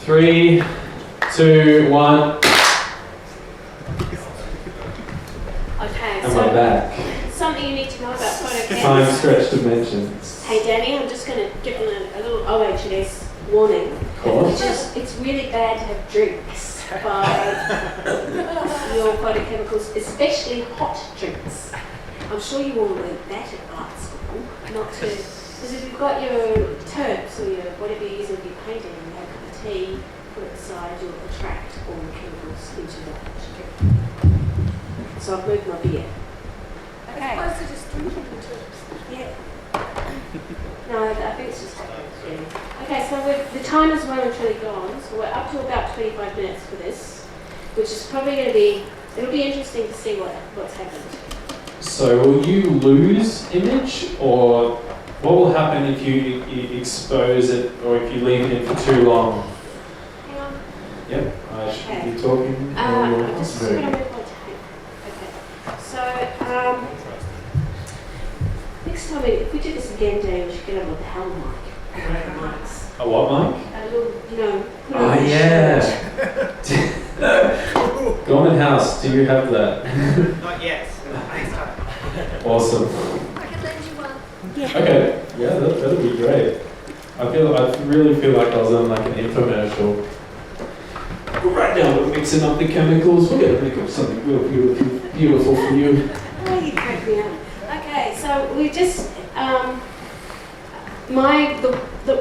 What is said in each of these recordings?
3, 2, 1. Okay, And so we're back. something you need to know about photo Time cameras. stretch dimensions. Hey Danny, I'm just going to give them a little OHS warning. Of course. It's really bad to have drinks by your photochemicals, especially hot drinks. I'm sure you all learned that at art school, not to, because if you've got your terps or your whatever you're using for your painting and you have a cup of tea, put it aside, you'll attract all the chemicals into the hot drink. So I've moved my beer. Okay. As opposed to just drinking the terps. Yeah. No, I think it's just yeah. Okay, so the time is well and truly gone, so we're up to about 25 minutes for this, which is probably going to be, it'll be interesting to see what's happened. So will you lose image, or what will happen if you expose it or if you leave it in for too long? Hang on. Yep, I should Okay. be talking. I'm just going to move my tape. Okay. So, next time, if we do this again, Dave, we should get a lapel mic. Mics. A what mic? A little, put Oh on a yeah. shirt. Gorman House, do you have that? Not yet. Awesome. I can lend you one. Okay, yeah, that'll be great. I really feel like I was on like an infomercial. Right now we're mixing up the chemicals. We're gonna make up something real beautiful for you. Oh, you crack me up. Okay, so we just,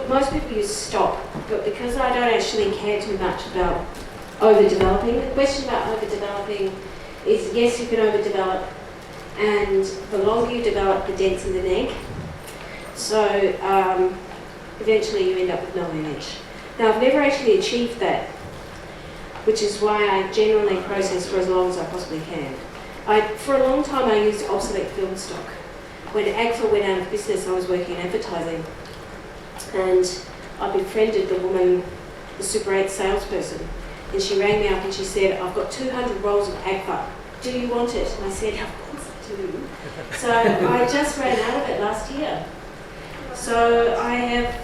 most people use stop, but because I don't actually care too much about overdeveloping, the question about overdeveloping is yes, you can overdevelop, and the longer you develop, the denser the neck. So eventually you end up with no image. Now I've never actually achieved that, which is why I generally process for as long as I possibly can. For a long time I used obsolete film stock. When AGFA went out of business, I was working in advertising, and I befriended the woman, the Super 8 salesperson, and she rang me up and she said, I've got 200 rolls of AGFA. Do you want it? And I said, of course I do. So I just ran out of it last year. So I have,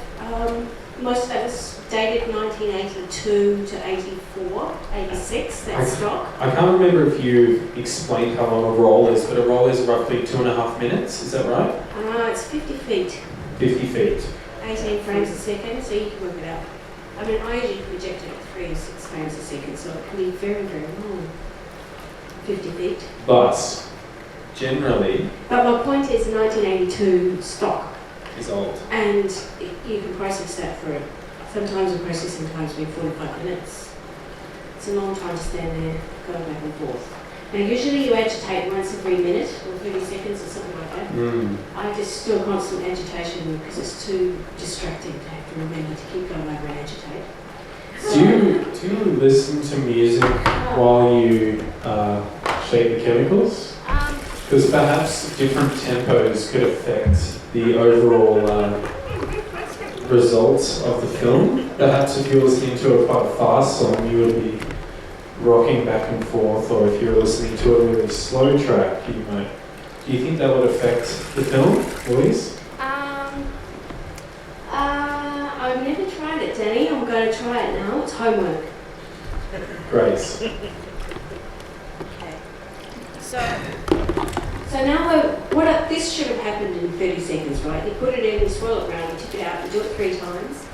most of that was dated 1982 to 84, 86, that stock. I can't remember if you explained how long a roll is, but a roll is roughly 2.5 minutes, is that right? It's 50 feet, 50 feet. 18 frames a second, so you can work it out. I mean, I usually project it at 3 or 6 frames a second, so it can be very, very long. 50 feet. But generally But my point is 1982 stock, is old. and you can process that for sometimes the processing times be 45 minutes. It's a long time to stand there, going back and forth. Now usually you agitate once every minute or 30 seconds or something like that. I just do a constant agitation because it's too distracting to have to remember to keep going over and agitate. Do you listen to music while you shake the chemicals? Because perhaps different tempos could affect the overall results of the film. Perhaps if you're listening to a quite fast song, you would be rocking back and forth, or if you're listening to a really slow track, you might. Do you think that would affect the film, Louise? I've never tried it, Danny. I'm going to try it now. It's homework. Grace. Okay. So now this should have happened in 30 seconds, right? You put it in, you swirl it around, you tip it out, you do it 3 times.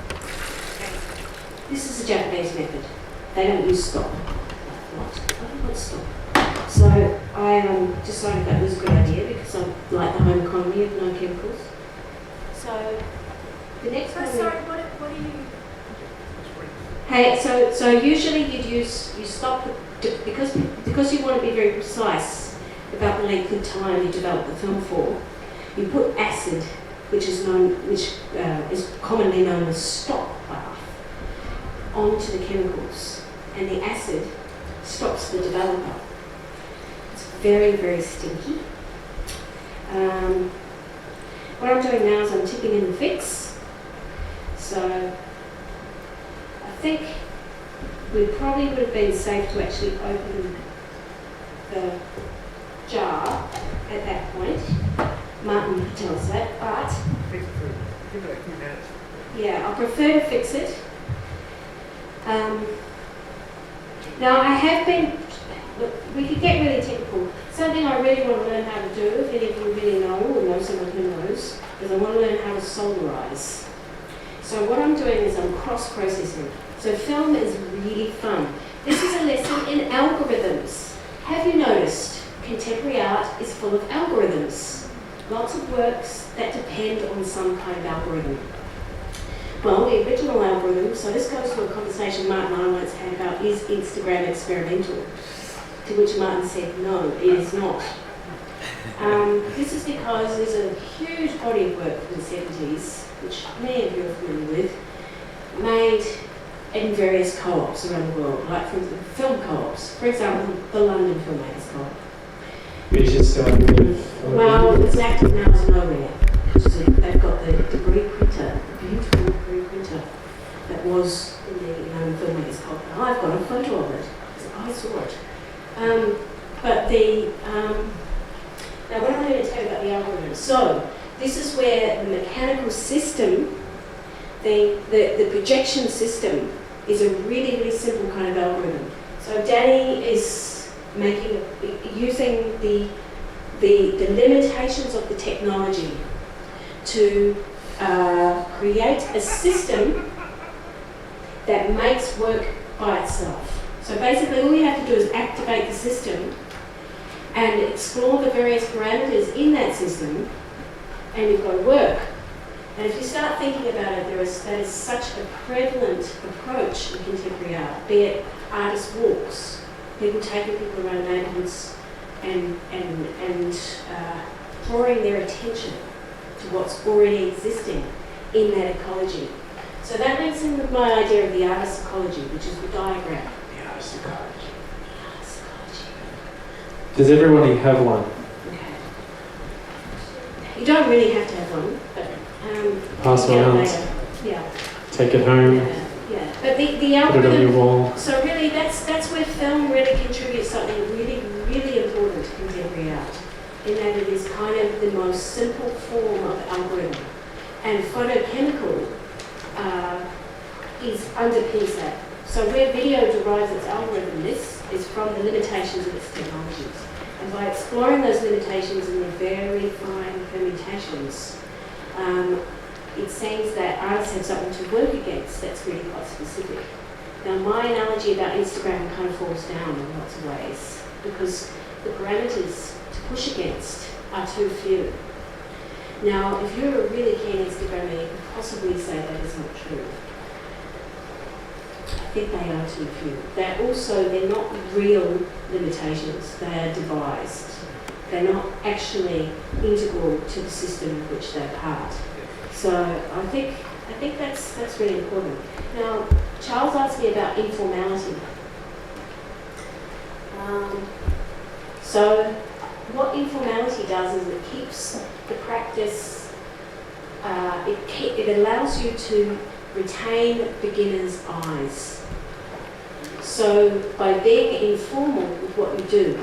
This is a Japanese method. They don't use stop. What? I don't want stop. So I decided that was a good idea because I like the home economy of no chemicals. So the next one. Sorry, what do you? Hey, so usually you stop because you want to be very precise about the length of time you develop the film for. You put acid, which is commonly known as stop bath, onto the chemicals, and the acid stops the developer. It's very, very stinky. What I'm doing now is I'm tipping in the fix. So I think we probably would have been safe to actually open the jar at that point. Martin tells that, but Give it a few minutes. yeah, I prefer to fix it. Now I have been, look, we could get really technical. Something I really want to learn how to do, if any of you really know or know someone who knows, is I want to learn how to solarize. So what I'm doing is I'm cross-processing. So film is really fun. This is a lesson in algorithms. Have you noticed contemporary art is full of algorithms? Lots of works that depend on some kind of algorithm. Well, the original algorithm, so this goes to a conversation Martin and I once had about, is Instagram experimental? To which Martin said, no, it is not. This is because there's a huge body of work from the 70s, which many of you are familiar with, made in various co-ops around the world, like from film co-ops. For example, the London Filmmakers Co-op. Which is still active. Well, it's active now as nowhere. They've got the degree printer, the beautiful degree printer that was in the Filmmakers Co-op. And I've got a photo of it, because I saw it. Now what I'm going to tell you about the algorithm. So, this is where the mechanical system, the projection system, is a really, really simple kind of algorithm. So Danny is using the limitations of the technology to create a system that makes work by itself. So basically all you have to do is activate the system and explore the various parameters in that system, and you've got work. And if you start thinking about it, that is such a prevalent approach in contemporary art, be it artist walks, people taking people around neighbourhoods and drawing their attention to what's already existing in that ecology. So that links in with my idea of the artist ecology, which is the diagram. The artist ecology. The artist ecology. Does everybody have one? Okay. You don't really have to have one, but Pass you get it around. later. Yeah. Take it home. Yeah. But the Put it on your algorithm. wall. So really, that's where film really contributes something really, really important to contemporary art, in that it is kind of the most simple form of algorithm, and photochemical underpins that. So where video derives its algorithm, this is from the limitations of its technologies, and by exploring those limitations and the very fine permutations, it seems that artists have something to work against that's really quite specific. Now, my analogy about Instagram kind of falls down in lots of ways, because the parameters to push against are too few. Now, if you're a really keen Instagrammer, you could possibly say that is not true. I think they are too few. They're not real limitations, they are devised. They're not actually integral to the system of which they're part. So I think that's really important. Now, Charles asked me about informality. So what informality does is it keeps the practice, it allows you to retain beginner's eyes. So by being informal with what you do,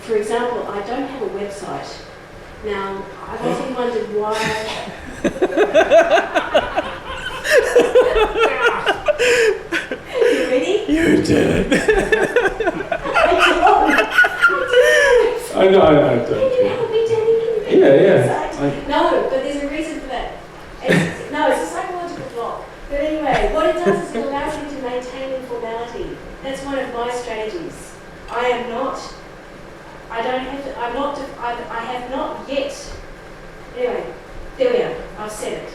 for example, I don't have a website. Now, I've often wondered why. You ready? You did it. I know, I don't. Can you help me, Danny? Can you Yeah. No, but there's a reason for that. It's a psychological block. But anyway, what it does is it allows you to maintain informality. That's one of my strategies. I have not yet. Anyway, there we are. I've said it.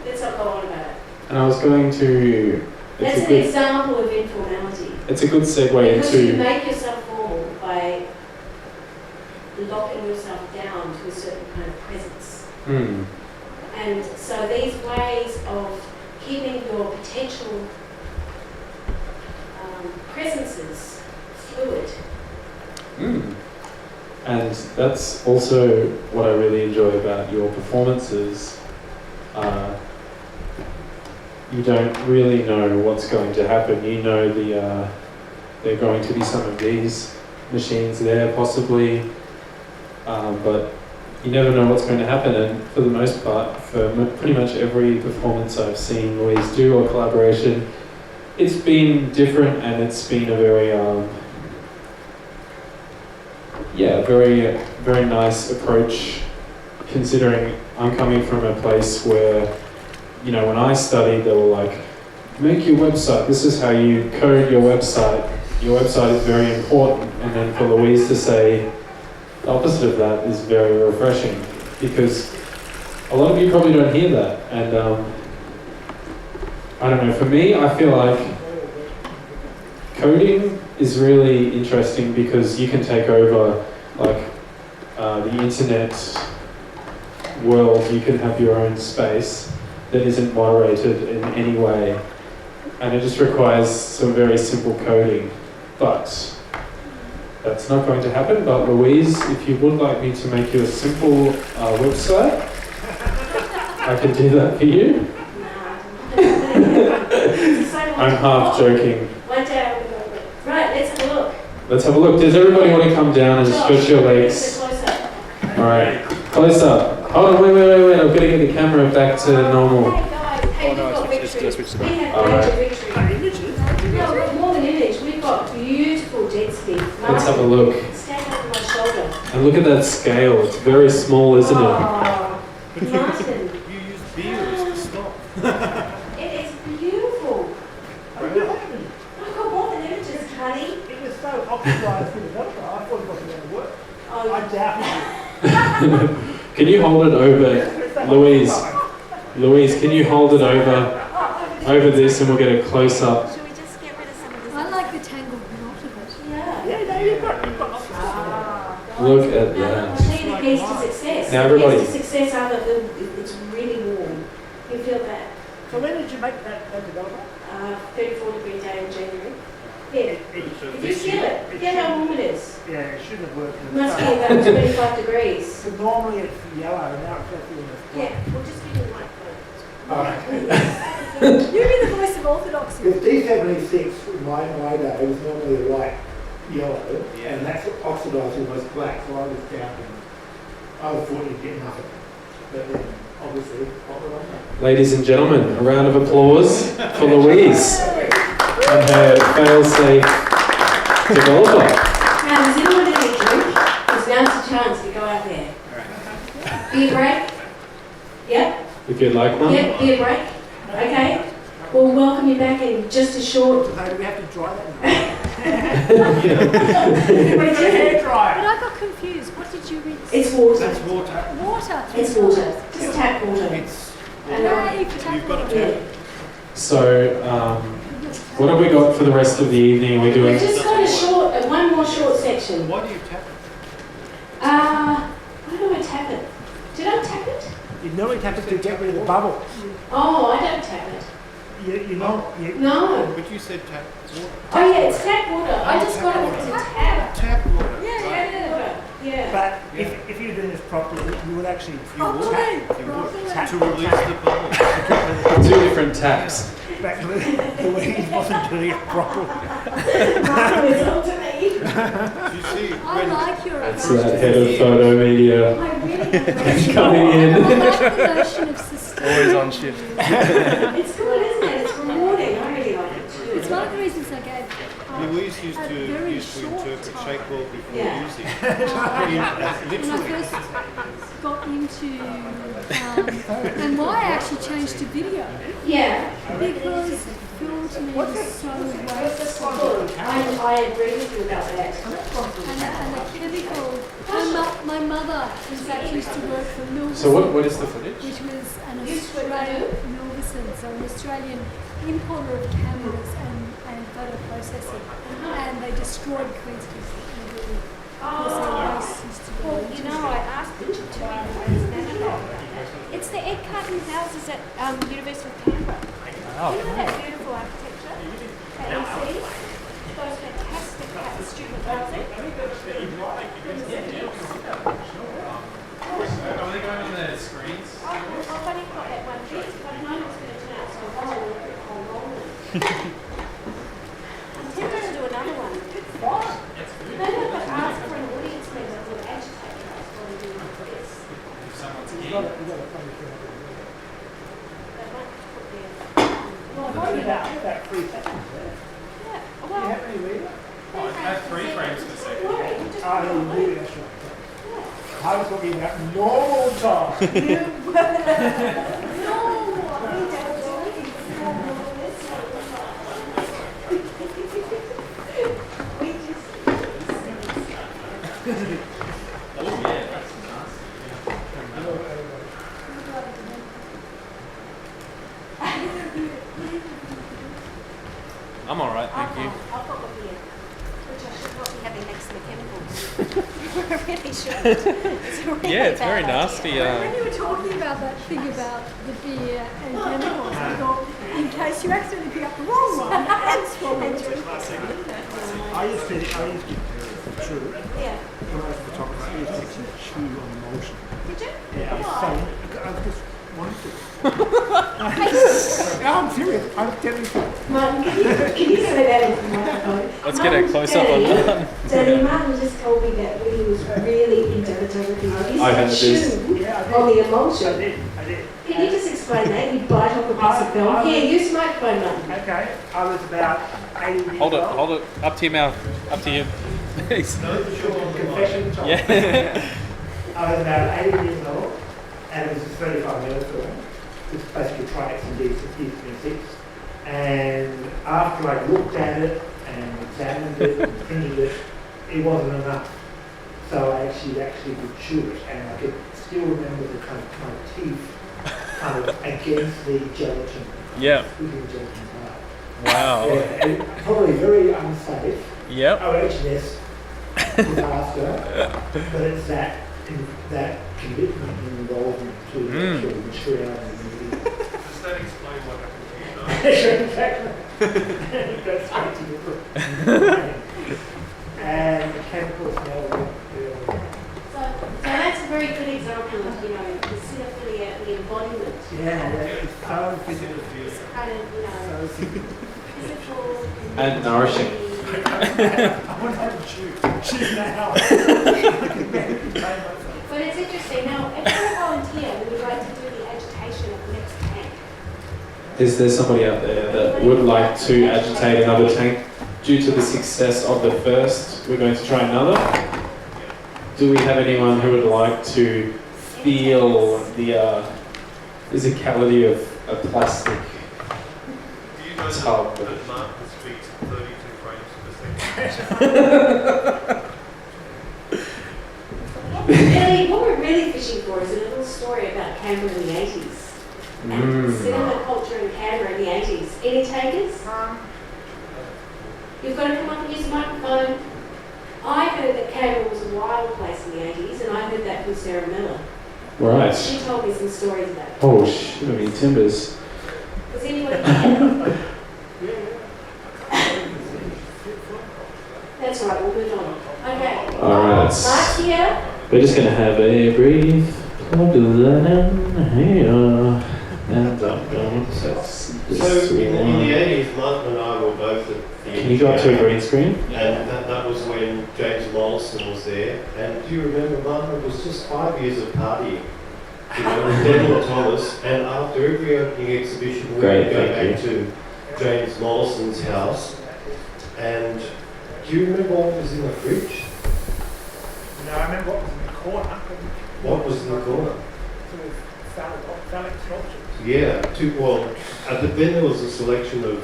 Let's not go on about it. And I was going to. That's an example of informality. It's a good segue Because you into. make yourself formal by locking yourself down to a certain kind of presence. And so these ways of keeping your potential presences fluid. And that's also what I really enjoy about your performances. You don't really know what's going to happen. You know there are going to be some of these machines there possibly, but you never know what's going to happen. And for the most part, for pretty much every performance I've seen Louise do or collaboration, it's been different, and it's been a very, very nice approach, considering I'm coming from a place where, you know, when I studied, they were like, make your website, this is how you code your website is very important. And then for Louise to say the opposite of that is very refreshing, because a lot of you probably don't hear that. And I don't know, for me, I feel like coding is really interesting because you can take over like the internet world. You can have your own space that isn't moderated in any way, and it just requires some very simple coding. But that's not going to happen. But Louise, if you would like me to make you a simple website, I can do that for you. I'm half joking. Right, let's have a look. Let's have a look. Does everybody want to come down and stretch your legs? Alright, close up. Hold on, wait. I'm going to get the camera back to normal. Hey guys, hey, we've got victory. We have Alright. major victory. No, but more than image, we've got beautiful density. Let's have a look. Stand over my shoulder. And look at that scale. It's very small, isn't it? Oh, Martin. You use beers to stop. It is beautiful. I've got more than images, honey. It was so occupied for the developer, I thought it wasn't going to work. I Oh, doubted Can you hold it over, Louise, can you hold it over this and we'll get a close up? Should we just get rid of some of this? I like the tangled knot of it. yeah. it. Yeah, no, you've got Look at Now, that. I'll tell you the keys to success. Now, everybody- The keys to success are that it's really warm. You feel that? So when did you make that developer? 34-degree day in January. Yeah. If you feel it, get how warm it is. Yeah, it shouldn't have worked. It must be about 25 degrees. So normally it's yellow, and now it's actually in the Yeah, we'll just give you a light bulb. You be the voice of orthodoxy. Because D76 in my day was normally a light yellow, and that's oxidised almost black, so I was down and I was thought you'd get nothing. But then, obviously, what were I? Ladies and gentlemen, a round of applause for Louise and her fail-safe developer. Now, does anyone need a drink? Because now's the chance to go out there. Beer break? Yep. If you'd like one. Yep, beer break. Okay. We'll welcome you back in just a short... So do we have to dry that now? Wait, Hair But dryer. I got confused. What did you rinse? it's water. That's water. Water. It's water. Just tap water. It's And, Yay for tap You've got water. to yeah. So, what have we got for the rest of the evening? We're doing... We've just got a short, one more short section. why do you tap it? Why do I tap it? Did I tap it? You normally tap it to get rid of the bubbles. Oh, I don't tap it. You know, No. But you said tap water. Oh yeah, it's tap water. I just got it to tap. Tap water. Yeah, tap water. Yeah. but if you're doing this properly, you would actually Properly. tap. You would. Tap To release the bubble. Two different taps. Back Louise wasn't doing it properly. Martin, it's up to me. You see, I like your That's approach. that head of photo media I really like it. coming I in. like the notion of sustain. always on shift. It's good, isn't it? It's rewarding. I really like it too. It's one of the reasons I gave Louise used a to very interpret short shake time. well before Yeah. using. when I Literally. first got into and why I actually changed to video Yeah. because film to me was so wasteful Good. I agree with you about that. and the chemical. My mother in fact used to work for Milverson, So what is the footage? which was an You swear Australian Milverson, so an Australian importer of cameras and photo processing, and they destroyed Queenscliff. Well, you know, I asked them to understand that. It's the egg carton houses at University of Canberra. You know that beautiful architecture that you see? Those fantastic student housing. Are they going on their screens? I've only got that one bit, but I know it's going to turn out so well. I'm tempted to do another one. No, but ask for an audience member who will agitate us while we do this. 3 seconds there. Yeah. Do you Well, have any reader? Oh, I have 3 frames per second. worry, you just Oh, you do, that's right. I was talking about normal time. I'm alright, thank you. I've got one here, which I should not be having next to the chemicals. I really should. It's really Yeah, it's bad very idea. nasty. When you were talking about that thing about the beer and chemicals, I thought, in case you accidentally pick up the wrong one and swallow it. I used to, true, Yeah. when I was a photographer, I used to actually chew on emotion. Did you? Yeah, I was Why? I just wanted to. No, I'm serious. I'm telling you. Martin, can you say that into the microphone? Let's get a close up on that. Danny, Martin just told me that when he was really into photography, he I used had to this. chew Yeah, I on the did. emotion. I did. Can you just explain that? You bite off a piece of film. Here, use the microphone, Martin. Okay, I was about 80 years Hold it, old. hold it. Up to your mouth. Up to you. Confession time. Yeah. I was about 80 years old, and it was a 35-minute film. It's basically trying some D6. And after I looked at it and examined it and printed it, it wasn't enough. So I actually could chew it, and I could still remember the kind of my teeth kind of against the gelatin. Yeah. Squeezing the gelatin part. Wow. Yeah, and probably very unsafe. Yep. OHS disaster, but it's that commitment and involvement to the actual material and the media. Does that explain what happened to you? Sure, exactly. It goes straight to your brain. And the chemicals now So that's a very good example of, you know, the cinephilia, the embodiment. yeah, it's so physical. It's kind of, you know, So physical And nourishing. I want to have a chew. Chew now. I can barely contain myself. But it's interesting. Now, if you're a volunteer, we would like to do the agitation of the next tank. Is there somebody out there that would like to agitate another tank? Due to the success of the first, we're going to try another. Do we have anyone who would like to feel the physicality of a plastic Do you know tub? that Martin speaks 32 frames per second? What we're really fishing for is a little story about Canberra in the 80s. And cinema culture in Canberra in the 80s. Any takers? You've got to come up and use the microphone. I heard that Canberra was a wild place in the 80s, and I heard that from Sarah Miller. Right. She told me some stories about it. Oh, shit, I mean, timbers. Was anybody here? That's right, we'll move on. Okay. Alright. Mark here. We're just going to have a brief plug that in here. And that's So in the 80s, Martin and I were both at the Can you go up to a green screen? and that was when James Mollison was there. And do you remember, Martin, it was just 5 years of partying. You know, with Daniel Thomas, and after every opening exhibition, we Great, would go thank back to James Mollison's house. And do you remember what was in the fridge? No, I remember what was in the corner. What was in the corner? Sort of phallic sculptures. Yeah, then there was a selection of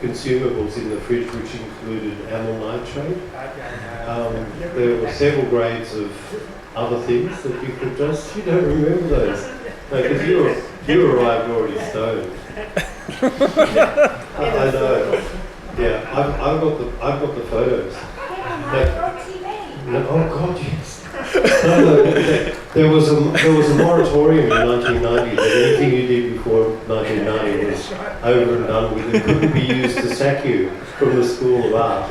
consumables in the fridge which included amyl nitrate. Okay. There were several grades of other things that you could just, you don't remember those. No, because you arrived already stoned. I know. Yeah, I've got the photos. No, oh God, yes. No, there was a moratorium in 1990 that anything you did before 1990 was over and done with. It couldn't be used to sack you from the School of Art.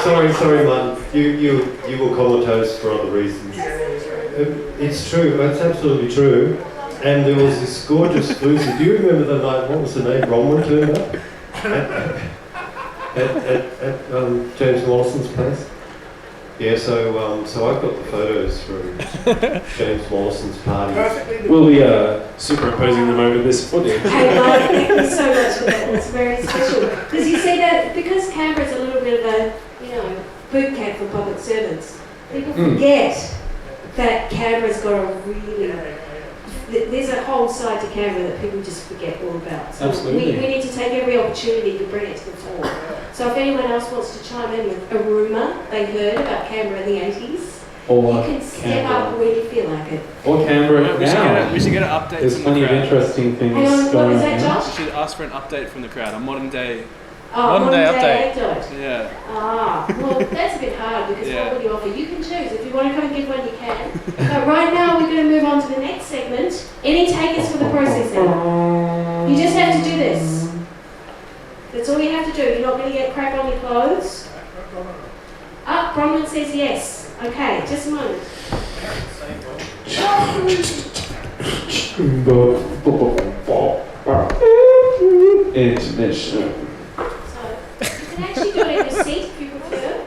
So, sorry, Martin. You were comatose for other reasons. It's true. It's absolutely true. And there was this gorgeous floozy. Do you remember the night? What was the name? Bronwyn turned up at James Mollison's place. Yeah, so I've got the photos from James Morrison's party. Perfectly. We'll be superimposing them over this footage. Hey, Mark, thank you so much for that. That's very special. Because you see that, because Canberra's a little bit of a, boot camp for public servants, people forget that Canberra's got a really, there's a whole side to Canberra that people just forget all about. So Absolutely. we need to take every opportunity to bring it to the fore. So if anyone else wants to chime in with a rumour they heard about Canberra in the 80s, Or you can step up when you feel like it. Or Canberra now. We should get an update There's from plenty the of crowd. interesting things Hang on, what going was on that, now. Josh? We should ask for an update from the crowd, a modern day. Modern day anecdote. Yeah. Well, that's a bit hard because Yeah. what will you offer? You can choose. If you want to come and give one, you can. But right now, we're going to move on to the next segment. Any takers for the process now? You just have to do this. That's all you have to do. You're not going to get crap on your clothes. Bronwyn says yes. Okay, just a moment. Intermission. So, you can actually do it in your seat if you prefer.